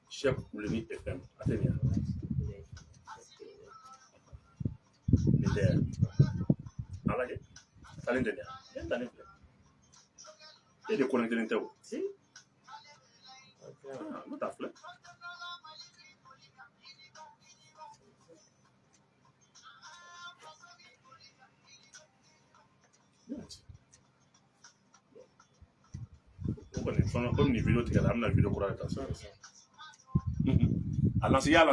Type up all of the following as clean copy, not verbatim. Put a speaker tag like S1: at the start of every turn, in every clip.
S1: Chef Oulemi FM, Athénia. L'idée. Alage, Talendenia. Et de connecter l'interview. Si. Ah, not after. Comme une vidéo, tu as la vidéo pour la personne. À l'ancien.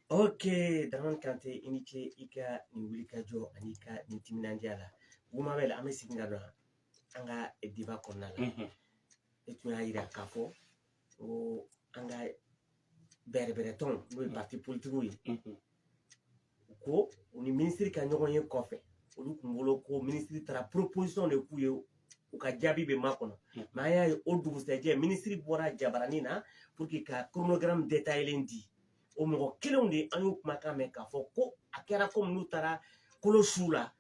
S2: Ok, Dramane Kanté i ni ce i ka nin wulikajɔ ani ka nin timinandiya la. Wumabɛl an bɛ segin ka don an ka débat kɔnɔna la. E tun y'a jira k'a fɔ ko an ka bɛrɛbɛrɛtɔnw n'o ye parti politiques ye. U ko u ni ministre ka ɲɔgɔn ye kɔfɛ olu tun bolo ko ministre taara proposition de k'u ye u ka jaabi bɛ makɔnɔ. Mais an y'a ye o dugusɛjɛ ministre bɔra jabaranin na pour que ka chronogramme détaillé di. O mɔgɔ kelenw de an y'u kumakan mɛn k'a fɔ ko a kɛra comme n'u taara kolo su la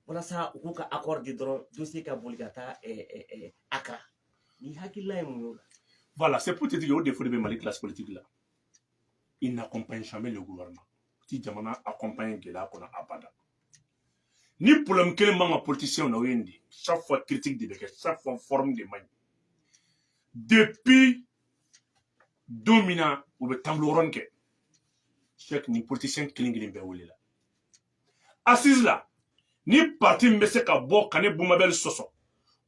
S2: walasa u k'u ka accord di dɔrɔn dossier ka boli ka taa Accra. Ni hakilila ye mun y'o la?
S1: Voilà, c'est pour te dire au défaut de Mali classe politique là. Il n'accompagne jamais le gouvernement. Si Jamana accompagne Gela qu'on a abada. Ni problème quel manque politicien on a eu chaque fois critique de Béquet, chaque fois forme de main. Depuis Domina ou le Tamblouron que chaque ni politicien killing be là. Assise là, ni parti mbese ka bo kane Boumabel soso.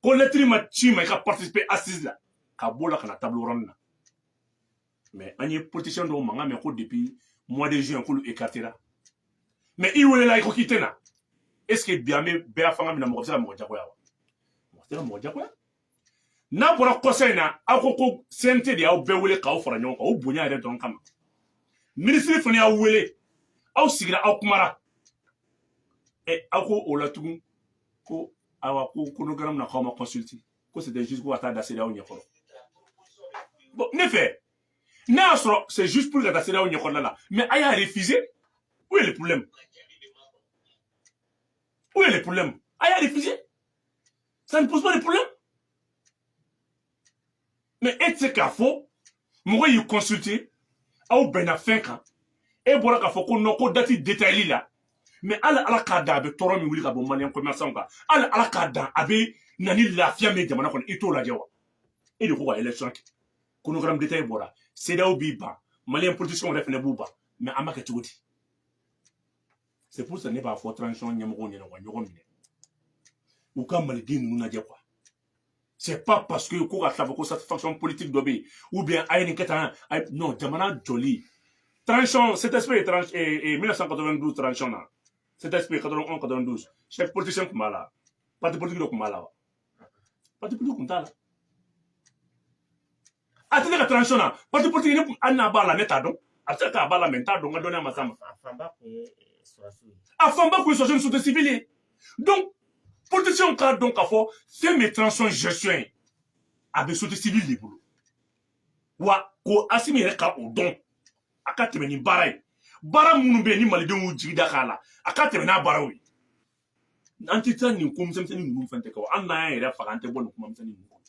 S1: Ko lettre ma chi ma ka participer assise là. Ka bo la kana Tamblouron na. Mais un politicien do manga mais ko depuis mois de juin ko lu écarté là. Mais il wele là il ko quitter na. Est-ce que Biamé Béa Fanga mina mo ça mo jakoya wa. Mo ça mo jakoya. Na bora conseil na akoko CNT de aw be wele ka o fora nyon ko o bonya ere don kama. Ministre fani a wele aw sigira aw kumara. Et ako o la tugun ko awa ko chronogramme na ko ma consulter. Ko c'était juste pour attendre d'accéder au nyekoro. Bon, ne fait. C'est juste pour accéder au nyekoro là. Mais aya refusé. Où est le problème? Où est le problème? Aya refusé. Ça ne pose pas de problème. Mais est-ce qu'il faut, moi, il consulter, ou ben à fin quand, et voilà qu'il faut qu'on ait dati détaillé là. Mais ala kada abe toro mi wuli ka bon malien commerçant ka. Ala kada abe nani la fiamé jamana kon ito la jawa. Et le quoi élection chronogramme détaillé bora. C'est là où biba, malien politicien refne buba, mais amaka tugoti. c'est pour ça ne b'a fɔ transition ɲɛmɔgɔw ɲɛna wa ɲɔgɔn minɛ u ka maliden ninnu lajɛ quoi c'est pas parce que ko ka tila fɔ ko satisfaction politique dɔ bɛ yen ou bien a ye nin kɛ tan non jamana jɔli transition cet esprit 1992 transition na cet esprit 91 92 chef politicien tun b'a la parti politique dɔ tun b'a la wa parti politique tun t'a la a tɛ ne ka transition na parti politique ne hali n'a b'a la ne t'a dɔn a bɛ se k'a b'a la mɛ n t'a dɔn n ka dɔnniya ma s'a ma a fanba tun ye sɔrɔsiw ni société civile ye donc politicien k'a dɔn k'a fɔ fɛn min ye transition gestion ye a bɛ société civile de bolo wa ko Asimi yɛrɛ ka o dɔn a ka tɛmɛ ni baara ye baara minnu bɛ yen ni malidenw y'u jigi da k'a la a ka tɛmɛ n'a baaraw ye an tɛ taa nin ko misɛnmisɛnnin ninnu fɛn tɛ kɛ wa an n'an yɛrɛ faga an tɛ bɔ nin kuma misɛnnin ninnu kɔnɔ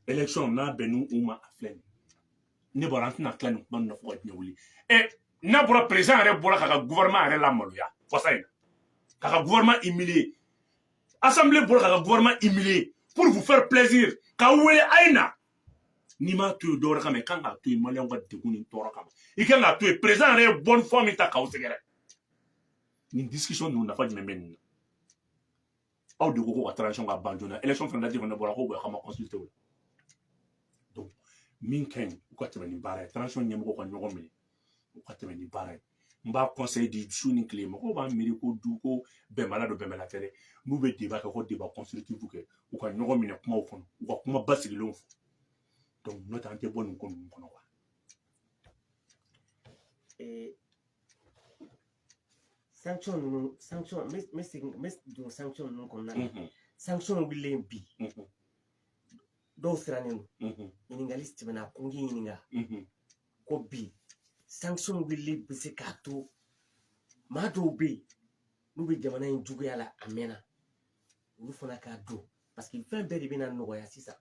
S1: élection n'a bɛn n'u ma a filɛ nin ne bɔra an tɛna tila nin kuma ninnu na fo ka diɲɛ wuli n'a bɔra président yɛrɛ bɔra k'a ka gouvernement yɛrɛ lamaloya fasa in na k'a ka gouvernement humilier assemblée bɔra k'a ka gouvernement humilier pour vous faire plaisir k'a wele a ye na n'i m'a to yen dɔwɛrɛ kama i kan k'a to yen maliyɛnw ka degun ni tɔɔrɔ kama i kan k'a to yen président yɛrɛ ye bonne foi min ta k'aw sɛgɛrɛ nin discussion ninnu nafa jumɛn bɛ nin na aw de ko ko ka transition ka ban joona élection fana date fana bɔra ko k'a ma consulter o la donc min ka ɲi u ka tɛmɛ ni baara ye transition ɲɛmɔgɔw ka ɲɔgɔn minɛ u ka tɛmɛ ni baara ye n b'a conseil di su ni tile mɔgɔw b'a miiri ko du ko bɛnbala don bɛnbala tɛ dɛ n'u bɛ débat kɛ ko débat constructif kɛ u ka ɲɔgɔn minɛ kumaw kɔnɔ u ka kuma basigilenw fɔ donc n'o tɛ an tɛ bɔ nin ko ninnu kɔnɔ wa.
S2: sanction ninnu sanction n bɛ don sanction ninnu kɔnɔna na sanction wililen bi dɔw sirannen don ɲininkali tɛmɛna ko n k'i ɲininka ko bi sanction wulili bɛ se k'a to maa dɔw bɛ yen n'u bɛ jamana in juguya la a mɛnna olu fana k'a dɔn parce que fɛn bɛɛ de bɛna nɔgɔya sisan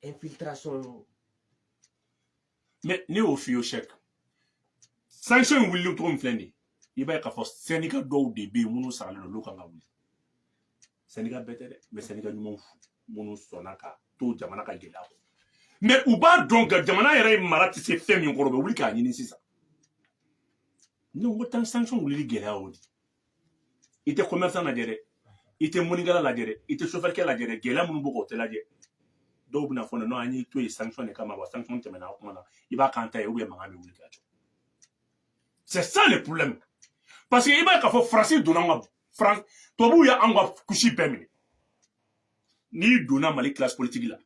S2: infiltration.
S1: mais ne y'o f'i ye Cheick sanction in wulili cogo min filɛ nin ye i b'a ye k'a fɔ syndicat dɔw de bɛ yen minnu saralen don olu kan ka wuli syndicat bɛɛ tɛ dɛ mais syndicat ɲumanw minnu sɔnna ka to jamana ka gɛlɛya kɔ mais u b'a dɔn ka jamana yɛrɛ mara tɛ se fɛn min kɔrɔ u bɛ wuli k'a ɲini sisan ne ko tan sanction wulili gɛlɛya o de i tɛ commerçant lajɛ dɛ i tɛ mɔnikɛla lajɛ dɛ i tɛ chauffeur lajɛ dɛ gɛlɛya minnu bɛ k'o tɛ lajɛ dɔw bɛna fɔ non an y'i to yen sanction de kama wa sanction tɛmɛna o kuma na i b'a k'an ta ye ou bien mankan bɛ wuli ka jɔ c'est ça le problème parce que i b'a ye k'a fɔ faransi donna an ka France tubabuw y'an ka kusi bɛɛ minɛ n'i donna Mali classe politique la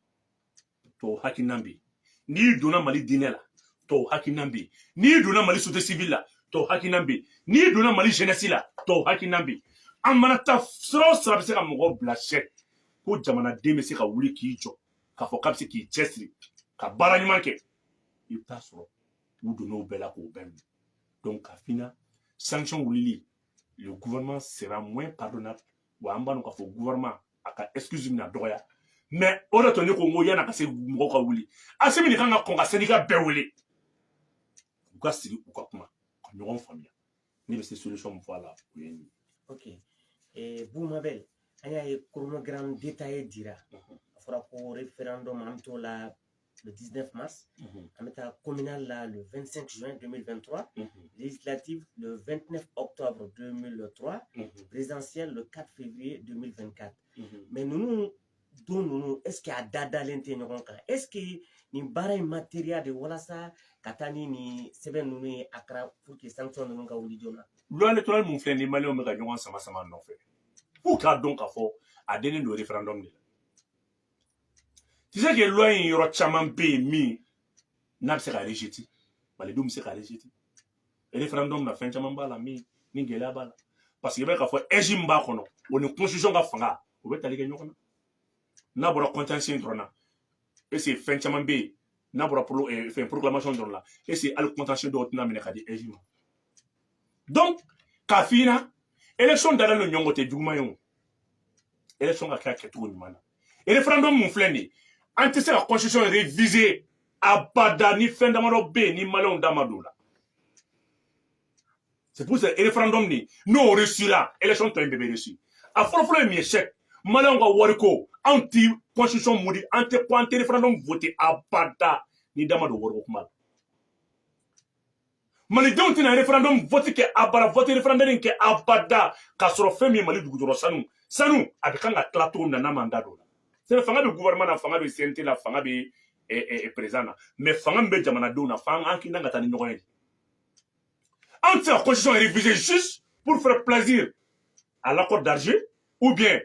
S1: tubabu hakilina bɛ yen n'i donna Mali diinɛ la tubabu hakilina bɛ yen n'i donna Mali société civile la tubabu hakilina bɛ yen n'i donna Mali jeunesse la tubabu hakilina bɛ yen an mana taa sira o sira bɛ se ka mɔgɔ bila Cheick ko jamanaden bɛ se ka wuli k'i jɔ k'a fɔ k'a bɛ se k'i cɛsiri ka baara ɲuman kɛ i bɛ taa sɔrɔ u donn'o bɛɛ la k'o bɛɛ minɛ donc ka fina sanction wulili le gouvernement sera moins pardonnable wa an b'a dɔn k'a fɔ gouvernement a ka excuse bɛna dɔgɔya mais o de to ne ko n ko yan'a ka se mɔgɔw ka wuli Asimi de kan ka kɔn ka syndicat bɛɛ wele u ka sigi u ka kuma ka ɲɔgɔn faamuya ne bɛ se solution min fɔ a la o ye nin ye.
S2: ok Boumabel an y'a ye chronogramme détaillé dira a fɔra ko référendum an bɛ t'o la le 19 mars an bɛ taa communal la le 25 juin 2023 législative le 29 octobre 2003 présidentielle le 4 février 2024 mais ninnu don ninnu est ce que a dadalen tɛ ɲɔgɔn kan est ce que nin baara in matériel de walasa ka taa ni nin sɛbɛn ninnu ye a kɛra pour que sanction ninnu ka wuli joona.
S1: loi électorale mun filɛ ni maliyɛnw bɛ ka ɲɔgɔn sama sama nɔfɛ f'u k'a dɔn k'a fɔ a dennen don référendum de la tu sais que loi in yɔrɔ caman bɛ yen min n'a bɛ se ka rejeter malidenw bɛ se ka rejeter référendum na fɛn caman b'a la min ni gɛlɛya b'a la parce que i b'a ye k'a fɔ EJ min b'a kɔnɔ o ni constitution ka fanga o bɛ tali kɛ ɲɔgɔn na n'a bɔra contentieux in dɔrɔn na est ce que fɛn caman bɛ yen n'a bɔra fɛn proclamation dɔrɔn la est ce que hali contentieux dɔw tɛna minɛ ka di EJ ma donc k'a f'i ɲɛna élection dalen don ɲɔgɔn tɛ juguman ye o élection ka kɛ a kɛcogo ɲuman na référendum mun filɛ nin ye an tɛ se ka constitution réviser abada ni fɛn damadɔ bɛ yen ni maliyɛnw da ma don o la c'est pour ça référendum nin n'o réussira élection tɔ in bɛɛ bɛ réussir a fɔlɔfɔlɔ ye min ye Cheick maliyɛnw ka wariko anw tɛ constitution modi an tɛ référendum voter abada ni da ma don wariko kuma la malidenw tɛna référendum vote kɛ abada vote référendum kɛ abada k'a sɔrɔ fɛn min ye mali dugujɔrɔ sanu a bɛ kan ka tila cogo min na n'a man da don la c'est fanga bɛ gouvernement na fanga bɛ CNT la fanga bɛ président na mais fanga min bɛ jamanadenw na fanga an k'i ka taa ni ɲɔgɔn ye an tɛ se ka constitution réviser juste pour faire plaisir à l'accord d'Alger ou bien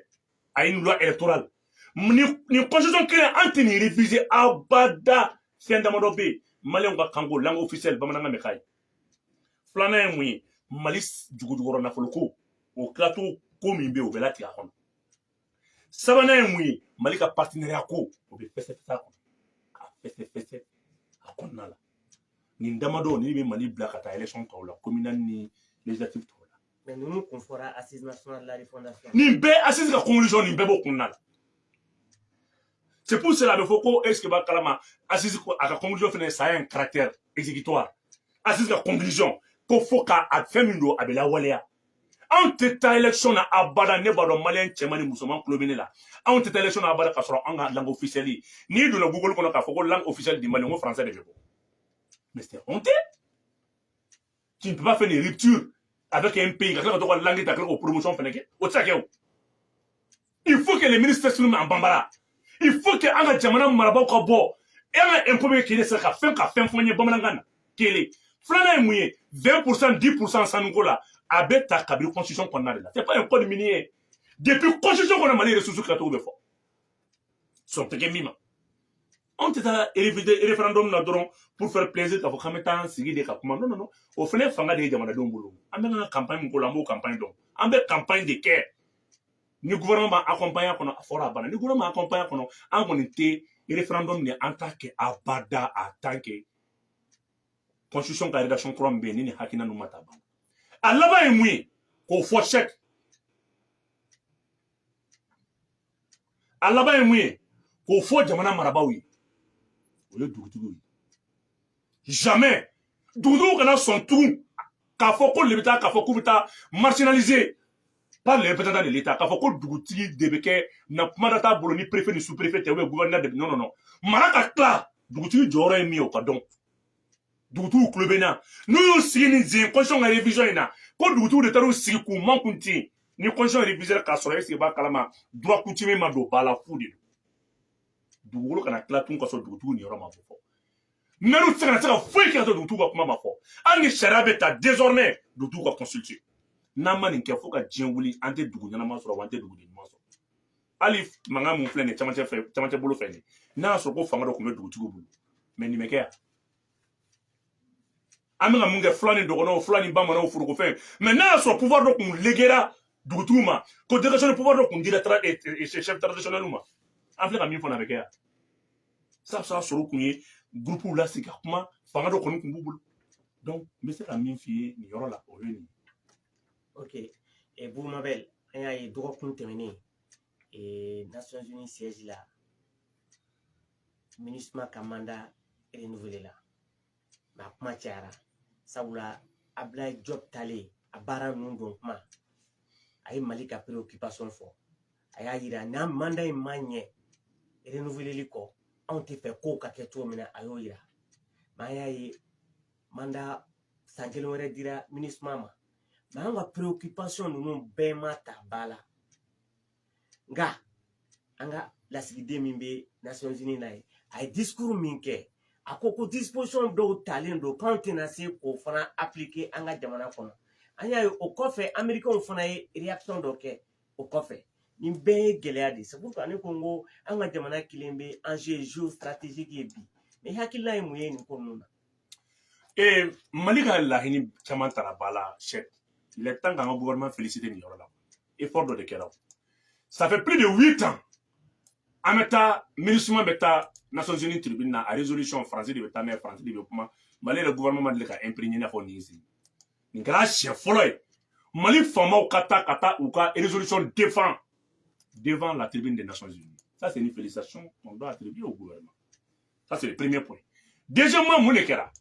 S1: à une loi électorale ni constitution kelen an tɛ nin réviser abada fɛn damadɔ bɛ yen maliyɛnw ka kanko langue officielle bamanankan bɛ k'a ye filanan ye mun ye mali jugujugɔrɔ nafolo ko o tilacogo ko min bɛ yen o bɛ latigɛ a kɔnɔ sabanan ye mun ye mali ka partenariat ko o bɛ fɛsɛfɛsɛ a kɔnɔ ka fɛsɛfɛsɛ a kɔnɔna la nin damadɔ ni bɛ mali bila ka taa élection tɔw la communal ni législative tɔw la.
S2: mais ninnu kun fɔra assise nationale de la refondation.
S1: nin bɛɛ assise ka conclusion nin bɛɛ b'o kɔnɔna la c'est pour cela a bɛ fɔ ko est ce que b'a kalama assise a ka conclusion fana ça a un caractère exécutoire assise ka conclusion ko fo ka a fɛn min don a bɛ lawaleya anw tɛ taa élection na abada ne b'a dɔn maliyɛn cɛman ni musoman tulo bɛ ne la anw tɛ taa élection na abada k'a sɔrɔ an ka langue officielle ye n'i donna google kɔnɔ k'a fɔ ko langue officielle du Mali n ko français de bɛ bɔ mais c'est honteux tu ne peux pas faire une rupture avec un pays ka tila ka to ka langue ta ka tila k'o promotion fana kɛ o tɛ se ka kɛ o il faut que les ministres s'expriment en bambara il faut que an ka jamana marabaaw ka bɔ an ka impôt bɛ kelen sira ka fɛn fɔ n ye bamanankan na kelen filanan ye mun ye 20% 10% sanuko la a bɛ ta kabini constitution kɔnɔna de la c'est pas un code minier depuis constitution kɔnɔ mali ressources tilacogo bɛ fɔ sɔn tɛ kɛ min ma anw tɛ taa référendum na dɔrɔn pour faire plaisir k'a fɔ k'an bɛ taa an sigi de ka kuma non non non o fana fanga de ye jamanadenw bolo an bɛ ka campagne min k'o la an b'o campagne dɔn an bɛ campagne de kɛ ni gouvernement b'a accompagner a kɔnɔ a fɔra a banna ni gouvernement accompagner a kɔnɔ an kɔni tɛ référendum ni an t'a kɛ abada a tant que constitution ka rédaction kura min bɛ yen ni nin hakilina ninnu ma ta ban a laban ye mun ye k'o fɔ chèque a laban ye mun ye k'o fɔ jamana marabaaw ye o ye dugutigiw ye jamais dugutigiw kana sɔn tugun k'a fɔ ko le bɛ taa k'a fɔ k'u bɛ taa marginaliser par les représentants de l'État k'a fɔ ko dugutigi de bɛ kɛ na kuma da t'a bolo ni préfet ni sous-préfet tɛ ou bien gouverneur de non non non mara ka tila dugutigi jɔyɔrɔ ye min ye o ka dɔn dugutigiw tulo bɛ na n'u y'u sigi ni zen constitution ka révision in na ko dugutigiw de taar'u sigi k'u makun ten ni constitution révisée k'a sɔrɔ est-ce que b'a kalama droit coutumier ma don ba la fu de don dugukolo kana tila tun ka sɔrɔ dugutigiw nin yɔrɔ ma fɔ maire tɛ se ka foyi kɛ ka sɔrɔ dugutigiw ka kuma ma fɔ hali ni sariya bɛ ta désormais dugutigiw ka consulter n'an ma nin kɛ fo ka diɲɛ wuli an tɛ dugu ɲɛnama sɔrɔ wa an tɛ dugu ɲuman sɔrɔ hali mankan mun filɛ nin camancɛ bolo fɛ nin n'a y'a sɔrɔ ko fanga dɔ tun bɛ dugutigiw bolo mais nin bɛ kɛ yan an bɛ ka mun kɛ fila ni dɔgɔnɔw fila ni bamananw forokofɛn mais n'a y'a sɔrɔ pouvoir dɔ tun légera dugutigiw ma ko délégation de pouvoir dɔ tun dira chef traditionnel ma an filɛ ka min fɔ nin a bɛ kɛ yan ça bɛ se ka sɔrɔ u tun ye groupe lasigi ka kuma fanga dɔ kɔni tun b'u bolo donc n bɛ se ka min f'i ye nin yɔrɔ la o ye nin ye.
S2: ok Boubou Mabel an y'a ye dɔgɔkun tɛmɛnen Nations Unies siège la MINUSMA ka mandat renouvelé la mais a kuma cayara sabula Abdoulaye Diop talen a baara ninnu dɔn kuma a ye Mali ka préoccupation fɔ a y'a yira n'a mandat in ma ɲɛ renouveleli kɔ anw tɛ fɛ kow ka kɛ cogo min na a y'o yira mais an y'a ye mandat san kelen wɛrɛ dira MINUSMA ma mais an ka préoccupation ninnu bɛɛ ma ta ba la nka an ka lasigiden min bɛ Nations Unies na ye a ye discours min kɛ a ko disposition dɔw talen don k'anw tɛna se k'o fana appliquer an ka jamana kɔnɔ an y'a ye o kɔfɛ américains fana ye réaction dɔ kɛ o kɔfɛ nin bɛɛ ye gɛlɛya de c'est pourquoi ne ko n ko an ka jamana kelen bɛ enjeu géostratégique ye bi mais hakilina ye mun ye nin ko ninnu na.
S1: Mali ka laɲini caman tara ba la chef il est temps qu'un gouvernement félicite nin yɔrɔ la effort dɔ de kɛra ça fait plus de 8 ans an bɛ taa MINUSMA bɛ taa Nations Unies tribune na a résolution français de bɛ taa n'a ye français de bɛ kuma Mali yɛrɛ gouvernement deli ka imprégner i n'a fɔ nin si nin kɛra siɲɛ fɔlɔ ye Mali faamaw ka taa u ka résolution défend devant la tribune des Nations Unies ça c'est une félicitation qu'on doit attribuer au gouvernement ça c'est le premier point deuxièmement mun de kɛra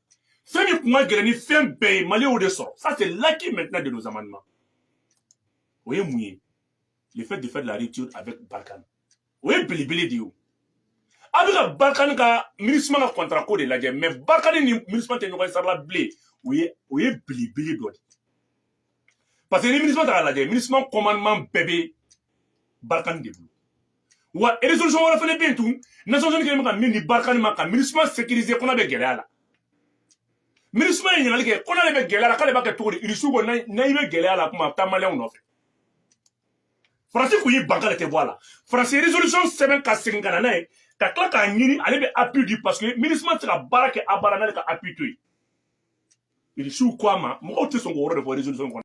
S1: fɛn min kun ka gɛlɛn ni fɛn bɛɛ ye Mali y'o de sɔrɔ ça c'est l'acquis maintenant de nos amendements o ye mun ye le fait de faire de la rupture avec Barkhane o ye belebele de ye o a bɛ ka Barkhane ka MINUSMA ka contrat ko de lajɛ mais Barkhane ni MINUSMA tɛ ɲɔgɔn sara la bilen o ye belebele dɔ de parce que ni MINUSMA ta k'a lajɛ MINUSMA commandement bɛɛ bɛ Barkhane de bolo wa résolution wɛrɛ fana bɛ yen tun Nations Unies kɛlen bɛ ka min di Barkhane ma ka MINUSMA sécuriser kɔnɔ bɛ gɛlɛya la MINUSMA ye ɲininkali kɛ kɔnɔ de bɛ gɛlɛya la k'ale b'a kɛ cogo di Irishu ko n'a i bɛ gɛlɛya la kuma a bɛ taa maliyɛnw nɔfɛ Faransi kun yi ban k'ale tɛ bɔ a la Faransi résolution sɛbɛn ka segin ka na n'a ye ka tila k'a ɲini ale bɛ appui di parce que MINUSMA tɛ se ka baara kɛ a baara n'ale ka appui to yen Irishu ko a ma mɔgɔw tɛ sɔn k'o yɔrɔ de fɔ résolution kɔnɔ